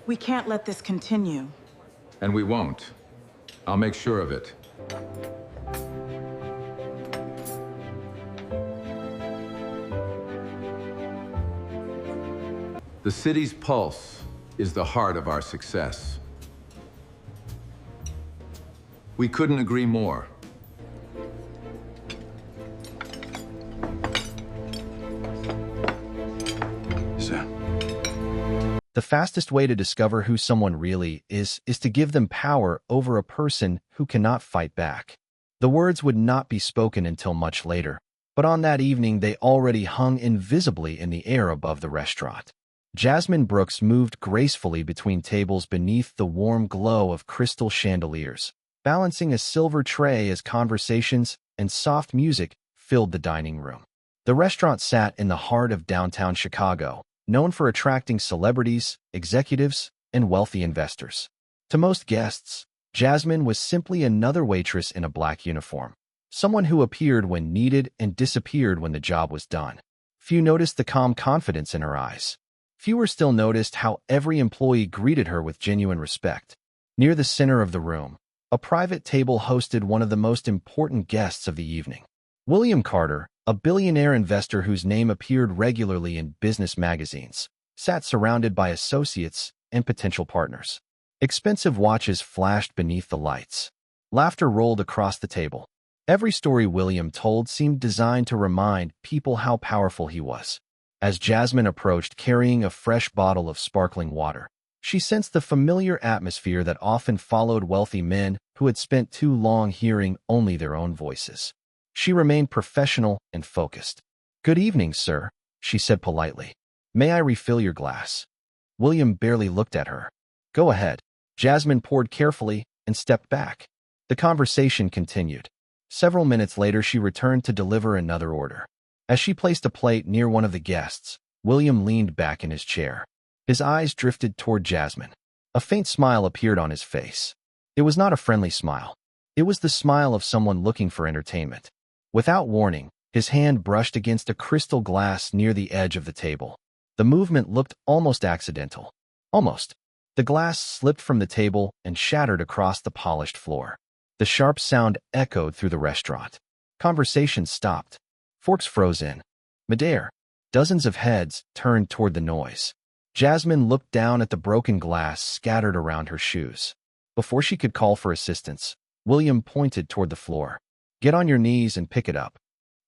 We can't let this continue. And we won't. I'll make sure of it. The city's pulse is the heart of our success. We couldn't agree more. The fastest way to discover who someone really is to give them power over a person who cannot fight back. The words would not be spoken until much later, but on that evening they already hung invisibly in the air above the restaurant. Jasmine Brooks moved gracefully between tables beneath the warm glow of crystal chandeliers, balancing a silver tray as conversations and soft music filled the dining room. The restaurant sat in the heart of downtown Chicago, known for attracting celebrities, executives, and wealthy investors. To most guests, Jasmine was simply another waitress in a black uniform, someone who appeared when needed and disappeared when the job was done. Few noticed the calm confidence in her eyes. Fewer still noticed how every employee greeted her with genuine respect. Near the center of the room, a private table hosted one of the most important guests of the evening. William Carter, a billionaire investor whose name appeared regularly in business magazines, sat surrounded by associates and potential partners. Expensive watches flashed beneath the lights. Laughter rolled across the table. Every story William told seemed designed to remind people how powerful he was. As Jasmine approached carrying a fresh bottle of sparkling water, she sensed the familiar atmosphere that often followed wealthy men who had spent too long hearing only their own voices. She remained professional and focused. "Good evening, sir," she said politely. "May I refill your glass?" William barely looked at her. "Go ahead." Jasmine poured carefully and stepped back. The conversation continued. Several minutes later, she returned to deliver another order. As she placed a plate near one of the guests, William leaned back in his chair. His eyes drifted toward Jasmine. A faint smile appeared on his face. It was not a friendly smile. It was the smile of someone looking for entertainment. Without warning, his hand brushed against a crystal glass near the edge of the table. The movement looked almost accidental. Almost. The glass slipped from the table and shattered across the polished floor. The sharp sound echoed through the restaurant. Conversation stopped. Forks froze in midair. Dozens of heads turned toward the noise. Jasmine looked down at the broken glass scattered around her shoes. Before she could call for assistance, William pointed toward the floor. "Get on your knees and pick it up."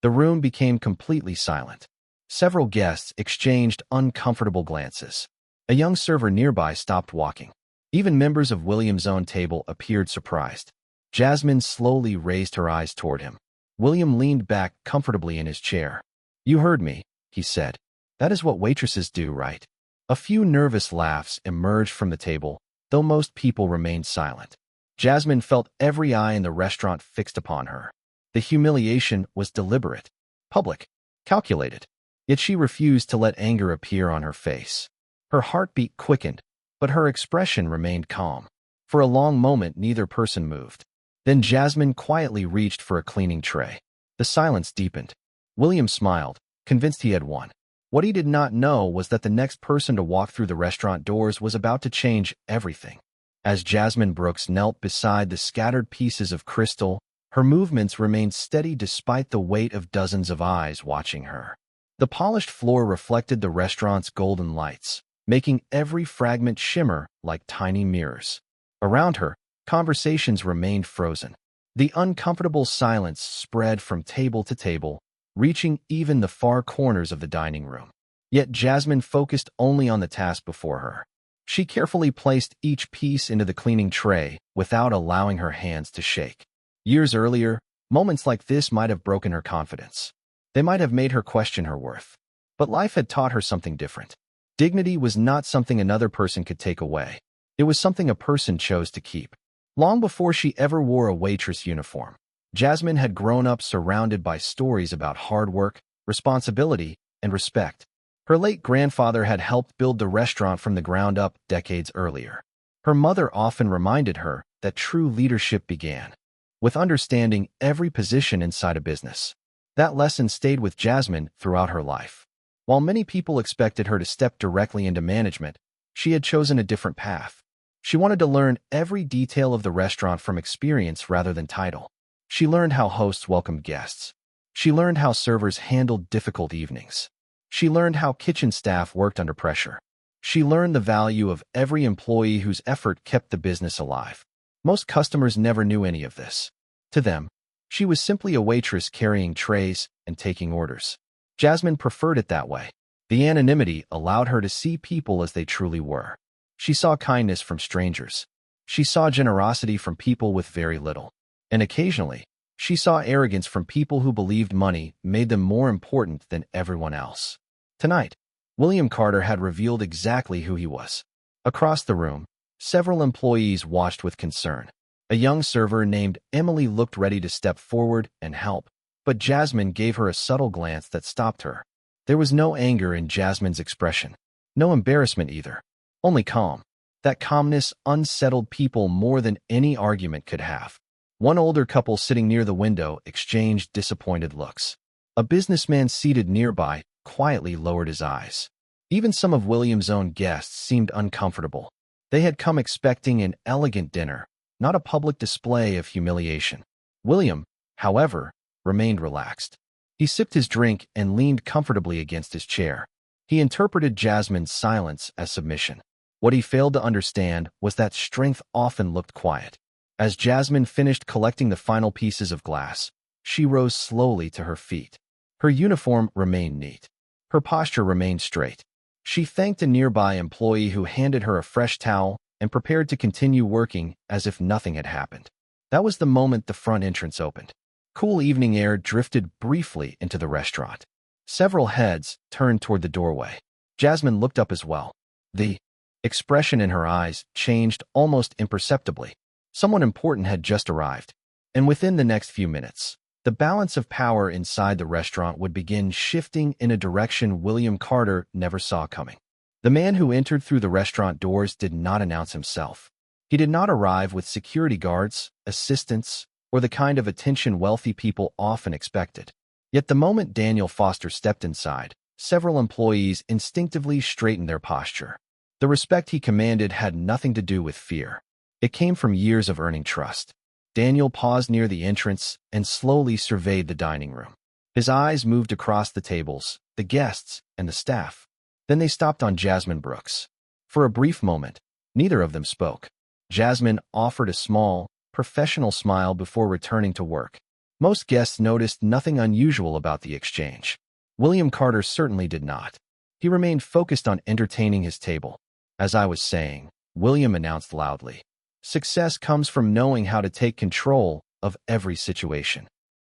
The room became completely silent. Several guests exchanged uncomfortable glances. A young server nearby stopped walking. Even members of William's own table appeared surprised. Jasmine slowly raised her eyes toward him. William leaned back comfortably in his chair. "You heard me," he said. "That is what waitresses do, right?" A few nervous laughs emerged from the table, though most people remained silent. Jasmine felt every eye in the restaurant fixed upon her. The humiliation was deliberate, public, calculated. Yet she refused to let anger appear on her face. Her heartbeat quickened, but her expression remained calm. For a long moment, neither person moved. Then Jasmine quietly reached for a cleaning tray. The silence deepened. William smiled, convinced he had won. What he did not know was that the next person to walk through the restaurant doors was about to change everything. As Jasmine Brooks knelt beside the scattered pieces of crystal, her movements remained steady despite the weight of dozens of eyes watching her. The polished floor reflected the restaurant's golden lights, making every fragment shimmer like tiny mirrors. Around her, conversations remained frozen. The uncomfortable silence spread from table to table, reaching even the far corners of the dining room. Yet Jasmine focused only on the task before her. She carefully placed each piece into the cleaning tray without allowing her hands to shake. Years earlier, moments like this might have broken her confidence. They might have made her question her worth. But life had taught her something different. Dignity was not something another person could take away. It was something a person chose to keep. Long before she ever wore a waitress uniform, Jasmine had grown up surrounded by stories about hard work, responsibility, and respect. Her late grandfather had helped build the restaurant from the ground up decades earlier. Her mother often reminded her that true leadership began with understanding every position inside a business. That lesson stayed with Jasmine throughout her life. While many people expected her to step directly into management, She had chosen a different path. She wanted to learn every detail of the restaurant from experience rather than title. She learned how hosts welcomed guests. She learned how servers handled difficult evenings. She learned how kitchen staff worked under pressure. She learned the value of every employee whose effort kept the business alive. Most customers never knew any of this. To them, she was simply a waitress carrying trays and taking orders. Jasmine preferred it that way. The anonymity allowed her to see people as they truly were. She saw kindness from strangers. She saw generosity from people with very little. And occasionally, she saw arrogance from people who believed money made them more important than everyone else. Tonight, William Carter had revealed exactly who he was. Across the room, several employees watched with concern. A young server named Emily looked ready to step forward and help, but Jasmine gave her a subtle glance that stopped her. There was no anger in Jasmine's expression, no embarrassment either, only calm. That calmness unsettled people more than any argument could have. One older couple sitting near the window exchanged disappointed looks. A businessman seated nearby quietly lowered his eyes. Even some of William's own guests seemed uncomfortable. They had come expecting an elegant dinner, not a public display of humiliation. William, however, remained relaxed. He sipped his drink and leaned comfortably against his chair. He interpreted Jasmine's silence as submission. What he failed to understand was that strength often looked quiet. As Jasmine finished collecting the final pieces of glass, she rose slowly to her feet. Her uniform remained neat. Her posture remained straight. She thanked a nearby employee who handed her a fresh towel and prepared to continue working as if nothing had happened. That was the moment the front entrance opened. Cool evening air drifted briefly into the restaurant. Several heads turned toward the doorway. Jasmine looked up as well. The expression in her eyes changed almost imperceptibly. Someone important had just arrived, and within the next few minutes, the balance of power inside the restaurant would begin shifting in a direction William Carter never saw coming. The man who entered through the restaurant doors did not announce himself. He did not arrive with security guards, assistants, or the kind of attention wealthy people often expected. Yet the moment Daniel Foster stepped inside, several employees instinctively straightened their posture. The respect he commanded had nothing to do with fear. It came from years of earning trust. Daniel paused near the entrance and slowly surveyed the dining room. His eyes moved across the tables, the guests, and the staff. Then they stopped on Jasmine Brooks. For a brief moment, neither of them spoke. Jasmine offered a small, professional smile before returning to work. Most guests noticed nothing unusual about the exchange. William Carter certainly did not. He remained focused on entertaining his table. As I was saying, William announced loudly, success comes from knowing how to take control of every situation.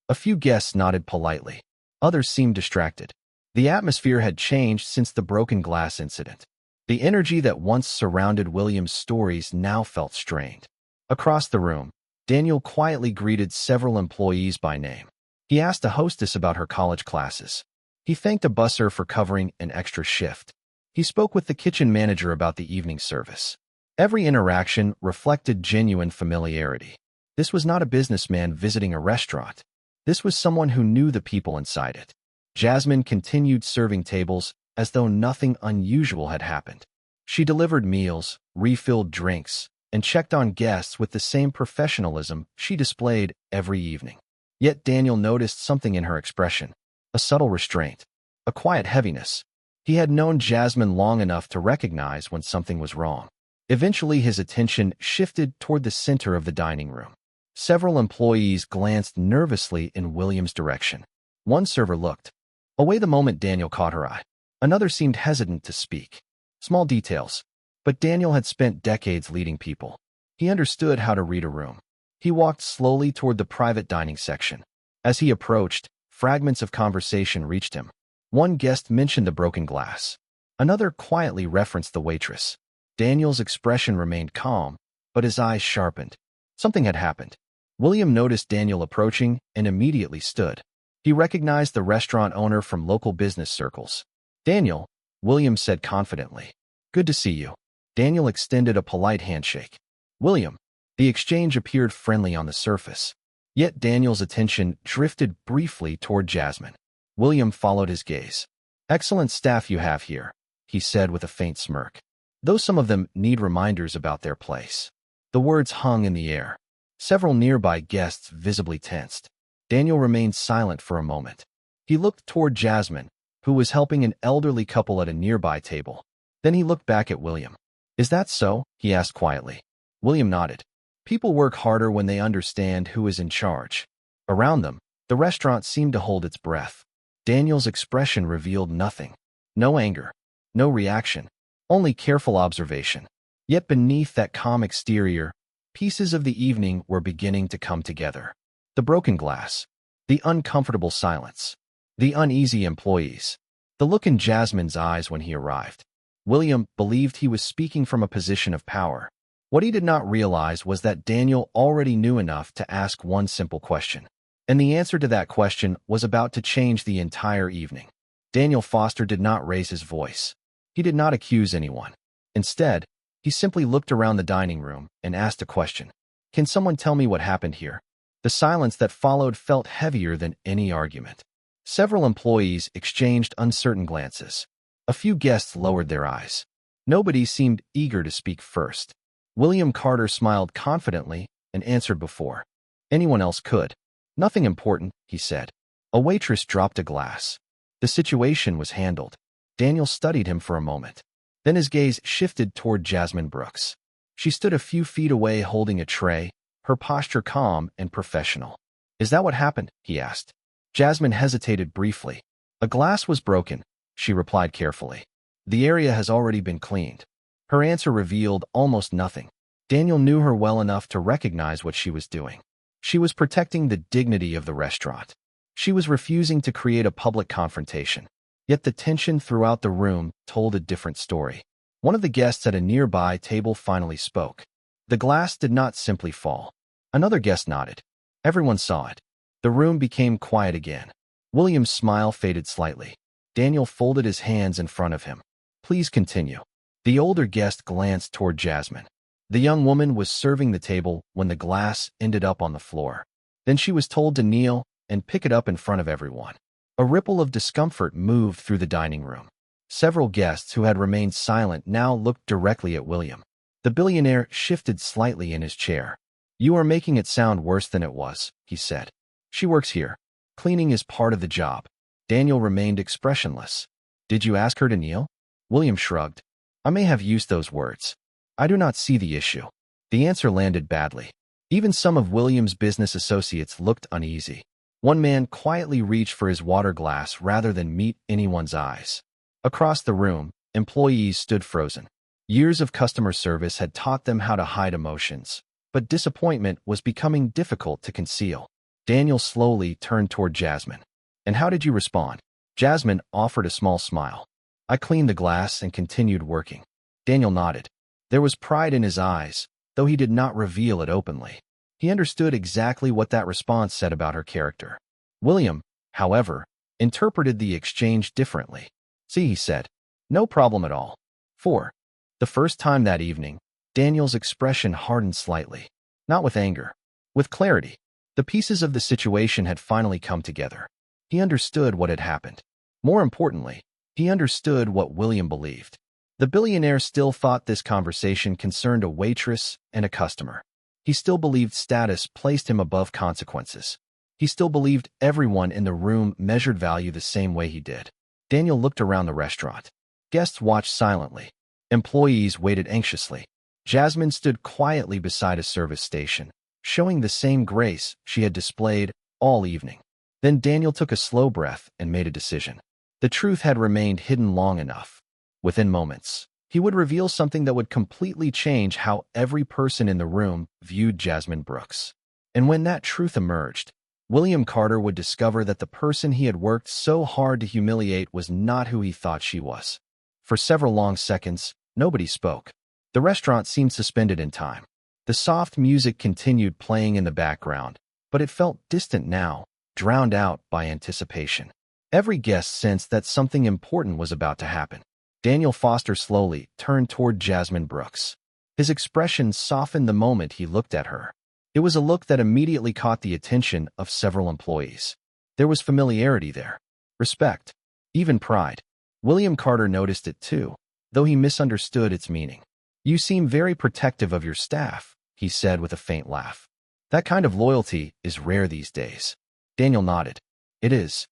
A few guests nodded politely. Others seemed distracted. The atmosphere had changed since the broken glass incident. The energy that once surrounded William's stories now felt strained. Across the room, Daniel quietly greeted several employees by name. He asked a hostess about her college classes. He thanked a busser for covering an extra shift. He spoke with the kitchen manager about the evening service. Every interaction reflected genuine familiarity. This was not a businessman visiting a restaurant. This was someone who knew the people inside it. Jasmine continued serving tables as though nothing unusual had happened. She delivered meals, refilled drinks, and checked on guests with the same professionalism she displayed every evening. Yet Daniel noticed something in her expression, a subtle restraint, a quiet heaviness. He had known Jasmine long enough to recognize when something was wrong. Eventually, his attention shifted toward the center of the dining room. Several employees glanced nervously in William's direction. One server looked away the moment Daniel caught her eye. Another seemed hesitant to speak. Small details, but Daniel had spent decades leading people. He understood how to read a room. He walked slowly toward the private dining section. As he approached, fragments of conversation reached him. One guest mentioned the broken glass. Another quietly referenced the waitress. Daniel's expression remained calm, but his eyes sharpened. Something had happened. William noticed Daniel approaching and immediately stood. He recognized the restaurant owner from local business circles. "Daniel," William said confidently. "Good to see you." Daniel extended a polite handshake. "William." The exchange appeared friendly on the surface. Yet Daniel's attention drifted briefly toward Jasmine. William followed his gaze. "Excellent staff you have here," he said with a faint smirk. though some of them need reminders about their place. The words hung in the air. Several nearby guests visibly tensed. Daniel remained silent for a moment. He looked toward Jasmine, who was helping an elderly couple at a nearby table. Then he looked back at William. "Is that so?" he asked quietly. William nodded. People work harder when they understand who is in charge. Around them, the restaurant seemed to hold its breath. Daniel's expression revealed nothing. No anger, no reaction, only careful observation. Yet beneath that calm exterior, pieces of the evening were beginning to come together. The broken glass, the uncomfortable silence, the uneasy employees, the look in Jasmine's eyes when he arrived. William believed he was speaking from a position of power. What he did not realize was that Daniel already knew enough to ask one simple question. And the answer to that question was about to change the entire evening. Daniel Foster did not raise his voice. He did not accuse anyone. Instead, he simply looked around the dining room and asked a question. "Can someone tell me what happened here?" The silence that followed felt heavier than any argument. Several employees exchanged uncertain glances. A few guests lowered their eyes. Nobody seemed eager to speak first. William Carter smiled confidently and answered before anyone else could. "Nothing important," he said. A waitress dropped a glass. The situation was handled. Daniel studied him for a moment. Then his gaze shifted toward Jasmine Brooks. She stood a few feet away holding a tray, her posture calm and professional. "Is that what happened?" he asked. Jasmine hesitated briefly. "A glass was broken," she replied carefully. "The area has already been cleaned." Her answer revealed almost nothing. Daniel knew her well enough to recognize what she was doing. She was protecting the dignity of the restaurant. She was refusing to create a public confrontation. Yet the tension throughout the room told a different story. One of the guests at a nearby table finally spoke. The glass did not simply fall. Another guest nodded. Everyone saw it. The room became quiet again. William's smile faded slightly. Daniel folded his hands in front of him. "Please continue." The older guest glanced toward Jasmine. The young woman was serving the table when the glass ended up on the floor. Then she was told to kneel and pick it up in front of everyone. A ripple of discomfort moved through the dining room. Several guests who had remained silent now looked directly at William. The billionaire shifted slightly in his chair. "You are making it sound worse than it was," he said. "She works here. Cleaning is part of the job." Daniel remained expressionless. "Did you ask her to kneel?" William shrugged. "I may have used those words. I do not see the issue." The answer landed badly. Even some of William's business associates looked uneasy. One man quietly reached for his water glass rather than meet anyone's eyes. Across the room, employees stood frozen. Years of customer service had taught them how to hide emotions, but disappointment was becoming difficult to conceal. Daniel slowly turned toward Jasmine. "And how did you respond?" Jasmine offered a small smile. "I cleaned the glass and continued working." Daniel nodded. There was pride in his eyes, though he did not reveal it openly. He understood exactly what that response said about her character. William, however, interpreted the exchange differently. "See," he said, "no problem at all." For the first time that evening, Daniel's expression hardened slightly. Not with anger, with clarity. The pieces of the situation had finally come together. He understood what had happened. More importantly, he understood what William believed. The billionaire still thought this conversation concerned a waitress and a customer. He still believed status placed him above consequences. He still believed everyone in the room measured value the same way he did. Daniel looked around the restaurant. Guests watched silently. Employees waited anxiously. Jasmine stood quietly beside a service station, showing the same grace she had displayed all evening. Then Daniel took a slow breath and made a decision. The truth had remained hidden long enough. Within moments, he would reveal something that would completely change how every person in the room viewed Jasmine Brooks. And when that truth emerged, William Carter would discover that the person he had worked so hard to humiliate was not who he thought she was. For several long seconds, nobody spoke. The restaurant seemed suspended in time. The soft music continued playing in the background, but it felt distant now, drowned out by anticipation. Every guest sensed that something important was about to happen. Daniel Foster slowly turned toward Jasmine Brooks. His expression softened the moment he looked at her. It was a look that immediately caught the attention of several employees. There was familiarity there, respect, even pride. William Carter noticed it too. though he misunderstood its meaning. "You seem very protective of your staff," he said with a faint laugh. "That kind of loyalty is rare these days." Daniel nodded. "It is."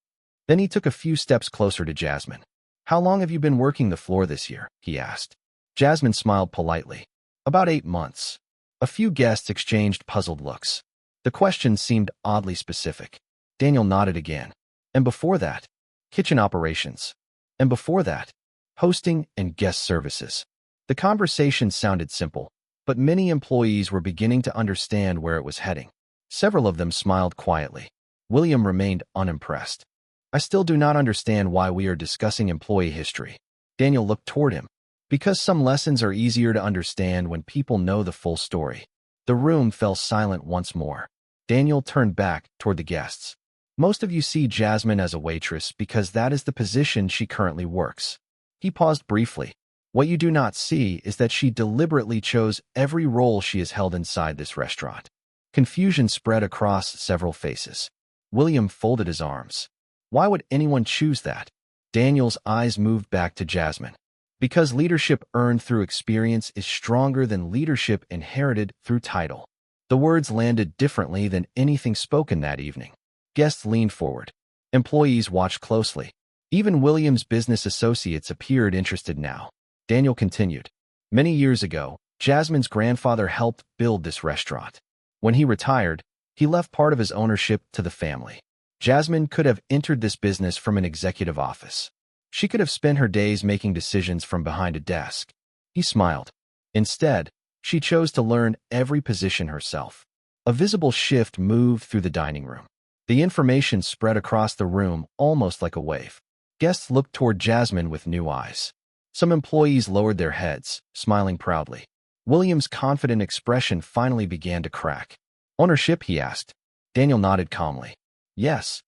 Then he took a few steps closer to Jasmine. "How long have you been working the floor this year?" he asked. Jasmine smiled politely. "About 8 months." A few guests exchanged puzzled looks. The question seemed oddly specific. Daniel nodded again. "And before that?" "Kitchen operations." "And before that?" "Hosting and guest services." The conversation sounded simple, but many employees were beginning to understand where it was heading. Several of them smiled quietly. William remained unimpressed. "I still do not understand why we are discussing employee history." Daniel looked toward him. "Because some lessons are easier to understand when people know the full story." The room fell silent once more. Daniel turned back toward the guests. "Most of you see Jasmine as a waitress because that is the position she currently works." He paused briefly. "What you do not see is that she deliberately chose every role she has held inside this restaurant." Confusion spread across several faces. William folded his arms. "Why would anyone choose that?" Daniel's eyes moved back to Jasmine. "Because leadership earned through experience is stronger than leadership inherited through title." The words landed differently than anything spoken that evening. Guests leaned forward. Employees watched closely. Even William's business associates appeared interested now. Daniel continued. "Many years ago, Jasmine's grandfather helped build this restaurant. When he retired, he left part of his ownership to the family. Jasmine could have entered this business from an executive office. She could have spent her days making decisions from behind a desk." He smiled. "Instead, she chose to learn every position herself." A visible shift moved through the dining room. The information spread across the room almost like a wave. Guests looked toward Jasmine with new eyes. Some employees lowered their heads, smiling proudly. William's confident expression finally began to crack. "Ownership?" he asked. Daniel nodded calmly. "Yes."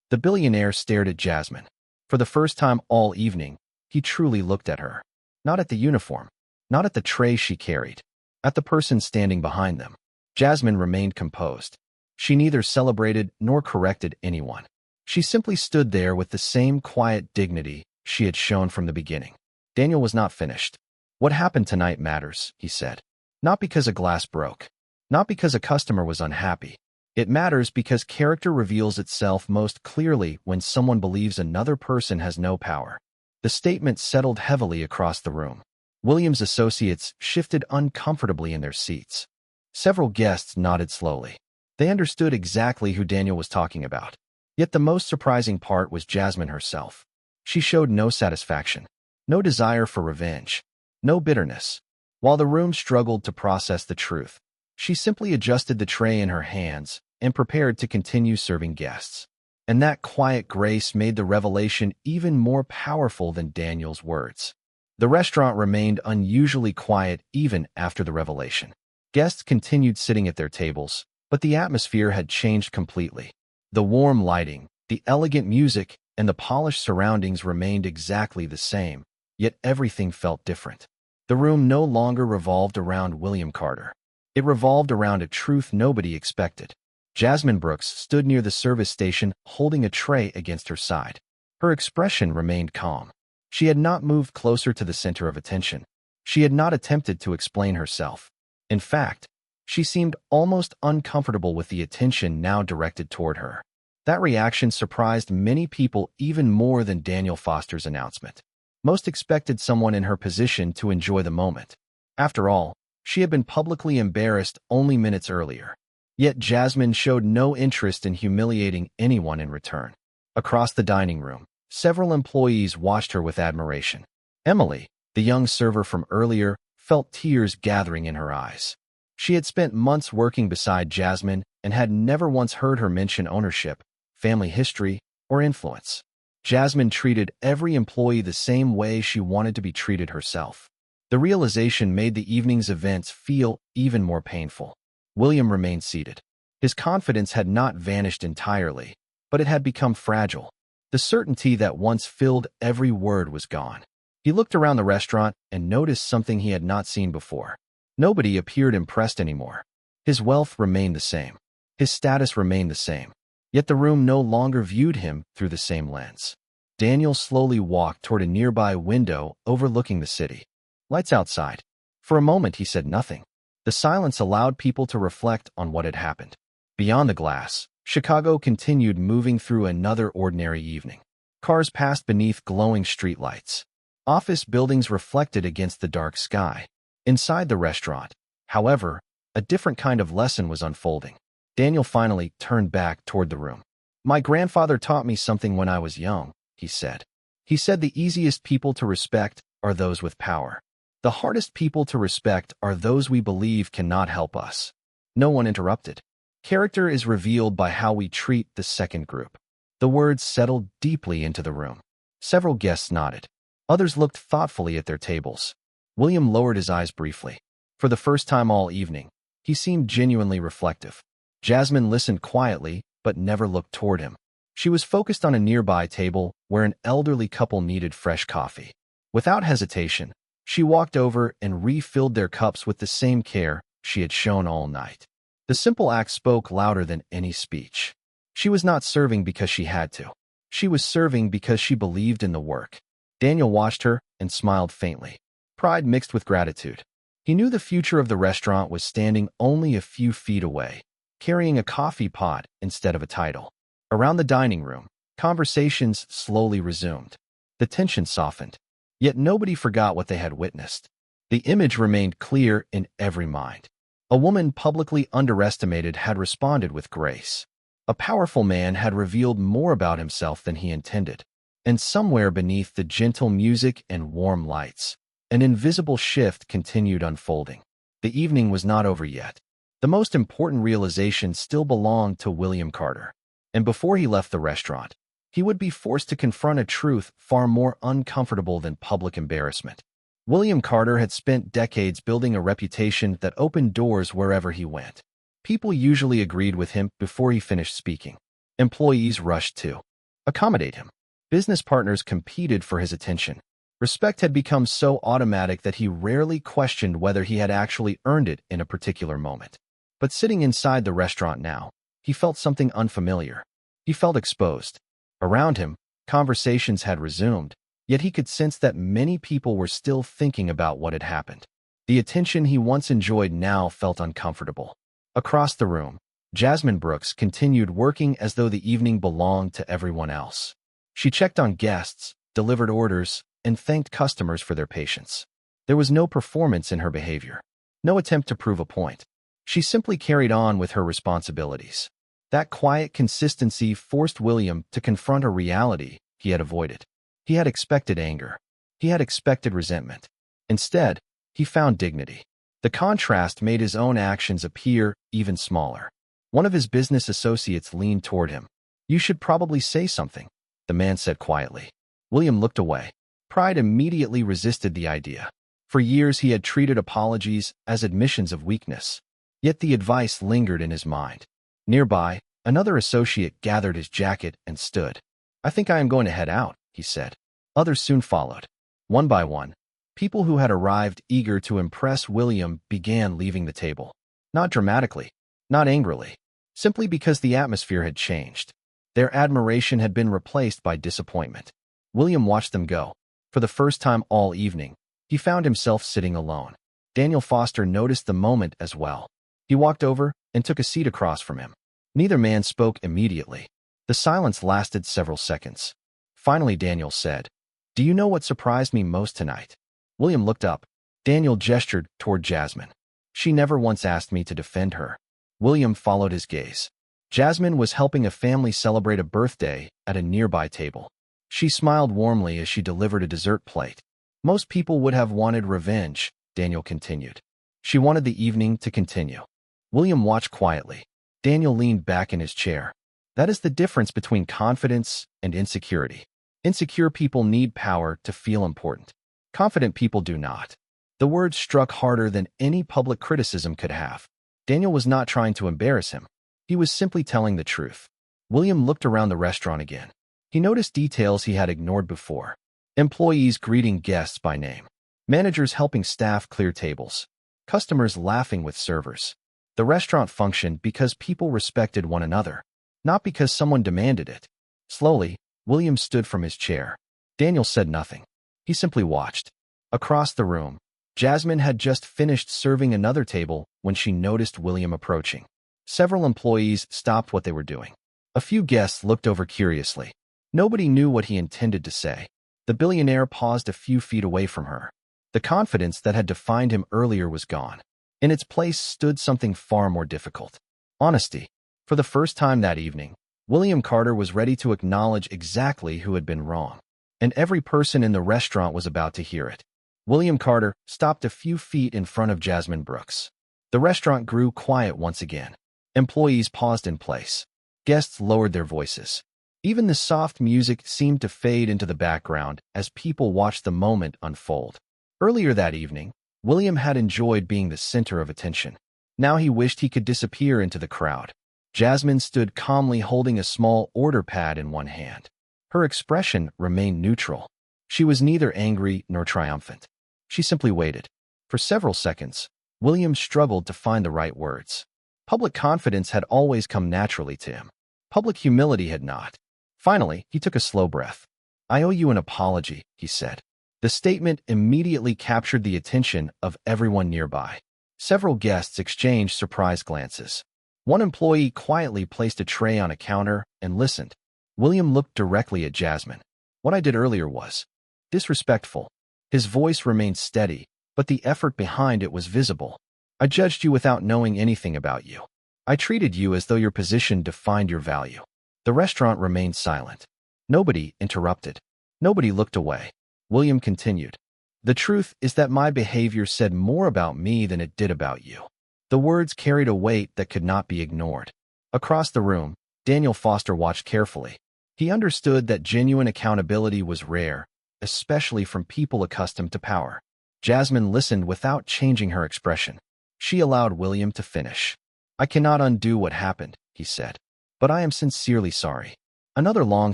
The billionaire stared at Jasmine. For the first time all evening, he truly looked at her. Not at the uniform, not at the tray she carried, at the person standing behind them. Jasmine remained composed. She neither celebrated nor corrected anyone. She simply stood there with the same quiet dignity she had shown from the beginning. Daniel was not finished. "What happened tonight matters," he said. "Not because a glass broke. Not because a customer was unhappy. It matters because character reveals itself most clearly when someone believes another person has no power." The statement settled heavily across the room. William's associates shifted uncomfortably in their seats. Several guests nodded slowly. They understood exactly who Daniel was talking about. Yet the most surprising part was Jasmine herself. She showed no satisfaction, no desire for revenge, no bitterness. While the room struggled to process the truth, she simply adjusted the tray in her hands and prepared to continue serving guests. And that quiet grace made the revelation even more powerful than Daniel's words. The restaurant remained unusually quiet even after the revelation. Guests continued sitting at their tables, but the atmosphere had changed completely. The warm lighting, the elegant music, and the polished surroundings remained exactly the same, yet everything felt different. The room no longer revolved around William Carter. It revolved around a truth nobody expected. Jasmine Brooks stood near the service station holding a tray against her side. Her expression remained calm. She had not moved closer to the center of attention. She had not attempted to explain herself. In fact, she seemed almost uncomfortable with the attention now directed toward her. That reaction surprised many people even more than Daniel Foster's announcement. Most expected someone in her position to enjoy the moment. After all, she had been publicly embarrassed only minutes earlier. Yet Jasmine showed no interest in humiliating anyone in return. Across the dining room, several employees watched her with admiration. Emily, the young server from earlier, felt tears gathering in her eyes. She had spent months working beside Jasmine and had never once heard her mention ownership, family history, or influence. Jasmine treated every employee the same way she wanted to be treated herself. The realization made the evening's events feel even more painful. William remained seated. His confidence had not vanished entirely, but it had become fragile. The certainty that once filled every word was gone. He looked around the restaurant and noticed something he had not seen before. Nobody appeared impressed anymore. His wealth remained the same. His status remained the same. Yet the room no longer viewed him through the same lens. Daniel slowly walked toward a nearby window overlooking the city. Lights outside. For a moment, he said nothing. The silence allowed people to reflect on what had happened. Beyond the glass, Chicago continued moving through another ordinary evening. Cars passed beneath glowing streetlights. Office buildings reflected against the dark sky. Inside the restaurant, however, a different kind of lesson was unfolding. Daniel finally turned back toward the room. "My grandfather taught me something when I was young," he said. "He said the easiest people to respect are those with power. The hardest people to respect are those we believe cannot help us." No one interrupted. Character is revealed by how we treat the second group. The words settled deeply into the room. Several guests nodded. Others looked thoughtfully at their tables. William lowered his eyes briefly. For the first time all evening, he seemed genuinely reflective. Jasmine listened quietly, but never looked toward him. She was focused on a nearby table where an elderly couple needed fresh coffee. Without hesitation, she walked over and refilled their cups with the same care she had shown all night. The simple act spoke louder than any speech. She was not serving because she had to. She was serving because she believed in the work. Daniel watched her and smiled faintly. Pride mixed with gratitude. He knew the future of the restaurant was standing only a few feet away, carrying a coffee pot instead of a title. Around the dining room, conversations slowly resumed. The tension softened. Yet nobody forgot what they had witnessed. The image remained clear in every mind. A woman publicly underestimated had responded with grace. A powerful man had revealed more about himself than he intended. And somewhere beneath the gentle music and warm lights, an invisible shift continued unfolding. The evening was not over yet. The most important realization still belonged to William Carter. And before he left the restaurant, he would be forced to confront a truth far more uncomfortable than public embarrassment. William Carter had spent decades building a reputation that opened doors wherever he went. People usually agreed with him before he finished speaking. Employees rushed to accommodate him. Business partners competed for his attention. Respect had become so automatic that he rarely questioned whether he had actually earned it in a particular moment. But sitting inside the restaurant now, he felt something unfamiliar. He felt exposed. Around him, conversations had resumed, yet he could sense that many people were still thinking about what had happened. The attention he once enjoyed now felt uncomfortable. Across the room, Jasmine Brooks continued working as though the evening belonged to everyone else. She checked on guests, delivered orders, and thanked customers for their patience. There was no performance in her behavior, no attempt to prove a point. She simply carried on with her responsibilities. That quiet consistency forced William to confront a reality he had avoided. He had expected anger. He had expected resentment. Instead, he found dignity. The contrast made his own actions appear even smaller. One of his business associates leaned toward him. "You should probably say something," the man said quietly. William looked away. Pride immediately resisted the idea. For years he had treated apologies as admissions of weakness. Yet the advice lingered in his mind. Nearby, another associate gathered his jacket and stood. "I think I am going to head out," he said. Others soon followed. One by one, people who had arrived eager to impress William began leaving the table. Not dramatically, not angrily, simply because the atmosphere had changed. Their admiration had been replaced by disappointment. William watched them go. For the first time all evening, he found himself sitting alone. Daniel Foster noticed the moment as well. He walked over and took a seat across from him. Neither man spoke immediately. The silence lasted several seconds. Finally, Daniel said, "Do you know what surprised me most tonight?" William looked up. Daniel gestured toward Jasmine. "She never once asked me to defend her." William followed his gaze. Jasmine was helping a family celebrate a birthday at a nearby table. She smiled warmly as she delivered a dessert plate. "Most people would have wanted revenge," Daniel continued. "She wanted the evening to continue." William watched quietly. Daniel leaned back in his chair. That is the difference between confidence and insecurity. Insecure people need power to feel important. Confident people do not. The words struck harder than any public criticism could have. Daniel was not trying to embarrass him. He was simply telling the truth. William looked around the restaurant again. He noticed details he had ignored before. Employees greeting guests by name. Managers helping staff clear tables. Customers laughing with servers. The restaurant functioned because people respected one another, not because someone demanded it. Slowly, William stood from his chair. Daniel said nothing. He simply watched. Across the room, Jasmine had just finished serving another table when she noticed William approaching. Several employees stopped what they were doing. A few guests looked over curiously. Nobody knew what he intended to say. The billionaire paused a few feet away from her. The confidence that had defined him earlier was gone. In its place stood something far more difficult: honesty. For the first time that evening, William Carter was ready to acknowledge exactly who had been wrong. And every person in the restaurant was about to hear it. William Carter stopped a few feet in front of Jasmine Brooks. The restaurant grew quiet once again. Employees paused in place. Guests lowered their voices. Even the soft music seemed to fade into the background as people watched the moment unfold. Earlier that evening, William had enjoyed being the center of attention. Now he wished he could disappear into the crowd. Jasmine stood calmly holding a small order pad in one hand. Her expression remained neutral. She was neither angry nor triumphant. She simply waited. For several seconds, William struggled to find the right words. Public confidence had always come naturally to him. Public humility had not. Finally, he took a slow breath. "I owe you an apology," he said. The statement immediately captured the attention of everyone nearby. Several guests exchanged surprised glances. One employee quietly placed a tray on a counter and listened. William looked directly at Jasmine. "What I did earlier was disrespectful." His voice remained steady, but the effort behind it was visible. "I judged you without knowing anything about you. I treated you as though your position defined your value." The restaurant remained silent. Nobody interrupted. Nobody looked away. William continued. "The truth is that my behavior said more about me than it did about you." The words carried a weight that could not be ignored. Across the room, Daniel Foster watched carefully. He understood that genuine accountability was rare, especially from people accustomed to power. Jasmine listened without changing her expression. She allowed William to finish. "I cannot undo what happened," he said, "but I am sincerely sorry." Another long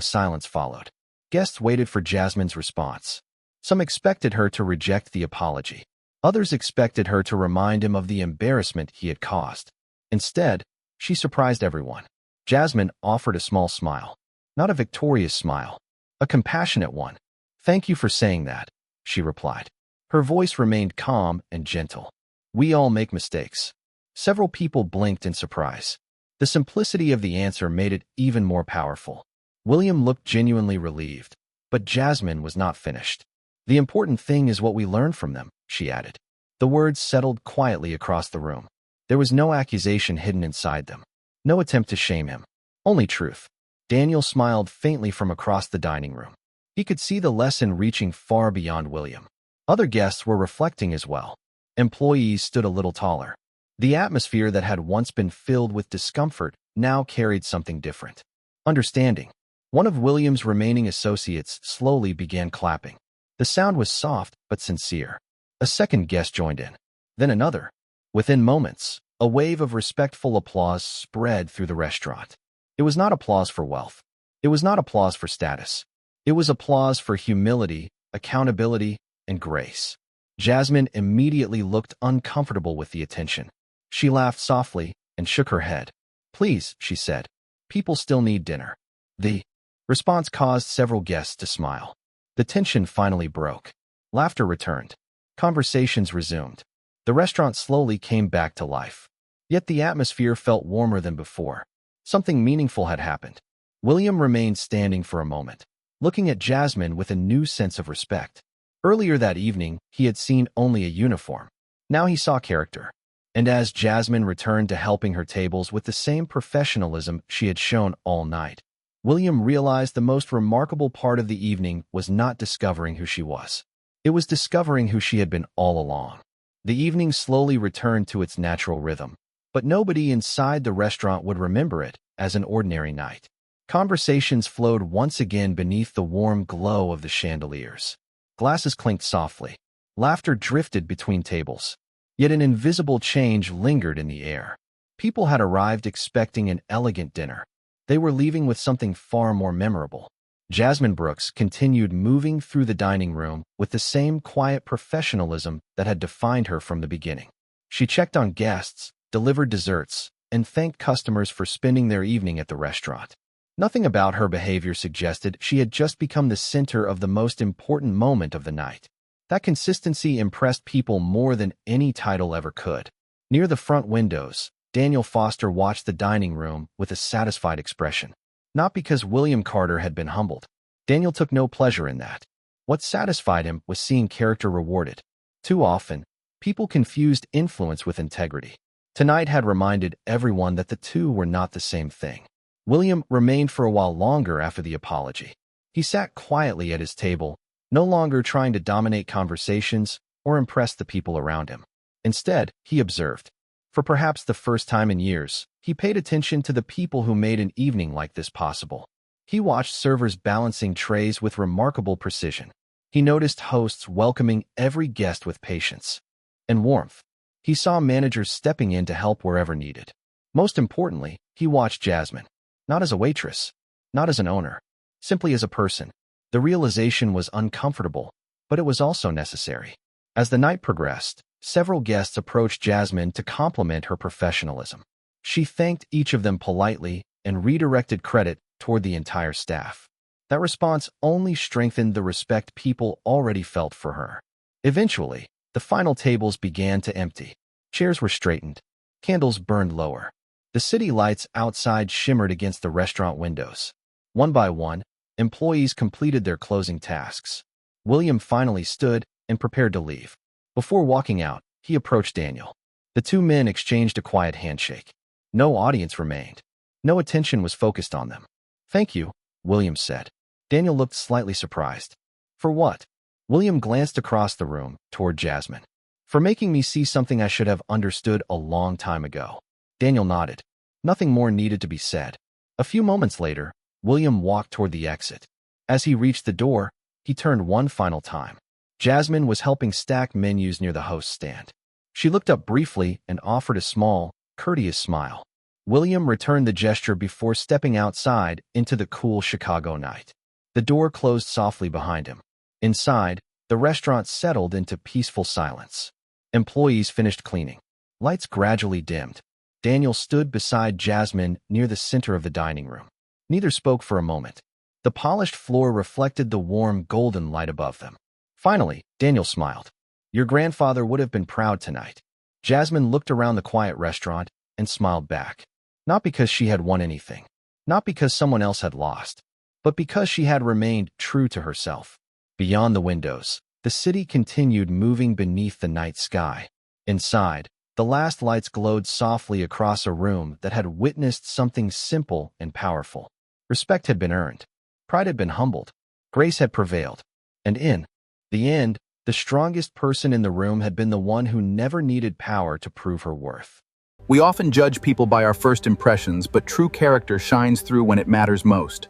silence followed. Guests waited for Jasmine's response. Some expected her to reject the apology. Others expected her to remind him of the embarrassment he had caused. Instead, she surprised everyone. Jasmine offered a small smile. Not a victorious smile, a compassionate one. "Thank you for saying that," she replied. Her voice remained calm and gentle. "We all make mistakes." Several people blinked in surprise. The simplicity of the answer made it even more powerful. William looked genuinely relieved, but Jasmine was not finished. "The important thing is what we learn from them," she added. The words settled quietly across the room. There was no accusation hidden inside them. No attempt to shame him. Only truth. Daniel smiled faintly from across the dining room. He could see the lesson reaching far beyond William. Other guests were reflecting as well. Employees stood a little taller. The atmosphere that had once been filled with discomfort now carried something different. Understanding. One of William's remaining associates slowly began clapping. The sound was soft but sincere. A second guest joined in. Then another. Within moments, a wave of respectful applause spread through the restaurant. It was not applause for wealth. It was not applause for status. It was applause for humility, accountability, and grace. Jasmine immediately looked uncomfortable with the attention. She laughed softly and shook her head. "Please," she said. "People still need dinner." The response caused several guests to smile. The tension finally broke. Laughter returned. Conversations resumed. The restaurant slowly came back to life. Yet the atmosphere felt warmer than before. Something meaningful had happened. William remained standing for a moment, looking at Jasmine with a new sense of respect. Earlier that evening, he had seen only a uniform. Now he saw character. And as Jasmine returned to helping her tables with the same professionalism she had shown all night, William realized the most remarkable part of the evening was not discovering who she was. It was discovering who she had been all along. The evening slowly returned to its natural rhythm, but nobody inside the restaurant would remember it as an ordinary night. Conversations flowed once again beneath the warm glow of the chandeliers. Glasses clinked softly. Laughter drifted between tables. Yet an invisible change lingered in the air. People had arrived expecting an elegant dinner. They were leaving with something far more memorable. Jasmine Brooks continued moving through the dining room with the same quiet professionalism that had defined her from the beginning. She checked on guests, delivered desserts, and thanked customers for spending their evening at the restaurant. Nothing about her behavior suggested she had just become the center of the most important moment of the night. That consistency impressed people more than any title ever could. Near the front windows, Daniel Foster watched the dining room with a satisfied expression. Not because William Carter had been humbled. Daniel took no pleasure in that. What satisfied him was seeing character rewarded. Too often, people confused influence with integrity. Tonight had reminded everyone that the two were not the same thing. William remained for a while longer after the apology. He sat quietly at his table, no longer trying to dominate conversations or impress the people around him. Instead, he observed. For perhaps the first time in years, he paid attention to the people who made an evening like this possible. He watched servers balancing trays with remarkable precision. He noticed hosts welcoming every guest with patience and warmth. He saw managers stepping in to help wherever needed. Most importantly, he watched Jasmine. Not as a waitress, not as an owner, simply as a person. The realization was uncomfortable, but it was also necessary. As the night progressed, several guests approached Jasmine to compliment her professionalism. She thanked each of them politely and redirected credit toward the entire staff. That response only strengthened the respect people already felt for her. Eventually, the final tables began to empty. Chairs were straightened. Candles burned lower. The city lights outside shimmered against the restaurant windows. One by one, employees completed their closing tasks. William finally stood and prepared to leave. Before walking out, he approached Daniel. The two men exchanged a quiet handshake. No audience remained. No attention was focused on them. "Thank you," William said. Daniel looked slightly surprised. "For what?" William glanced across the room toward Jasmine. "For making me see something I should have understood a long time ago." Daniel nodded. Nothing more needed to be said. A few moments later, William walked toward the exit. As he reached the door, he turned one final time. Jasmine was helping stack menus near the host's stand. She looked up briefly and offered a small, courteous smile. William returned the gesture before stepping outside into the cool Chicago night. The door closed softly behind him. Inside, the restaurant settled into peaceful silence. Employees finished cleaning. Lights gradually dimmed. Daniel stood beside Jasmine near the center of the dining room. Neither spoke for a moment. The polished floor reflected the warm golden light above them. Finally, Daniel smiled. "Your grandfather would have been proud tonight." Jasmine looked around the quiet restaurant and smiled back. Not because she had won anything, not because someone else had lost, but because she had remained true to herself. Beyond the windows, the city continued moving beneath the night sky. Inside, the last lights glowed softly across a room that had witnessed something simple and powerful. Respect had been earned. Pride had been humbled. Grace had prevailed. And in the end, the strongest person in the room had been the one who never needed power to prove her worth. We often judge people by our first impressions, but true character shines through when it matters most.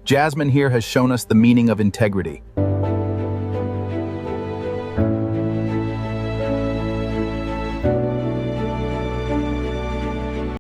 Jasmine here has shown us the meaning of integrity.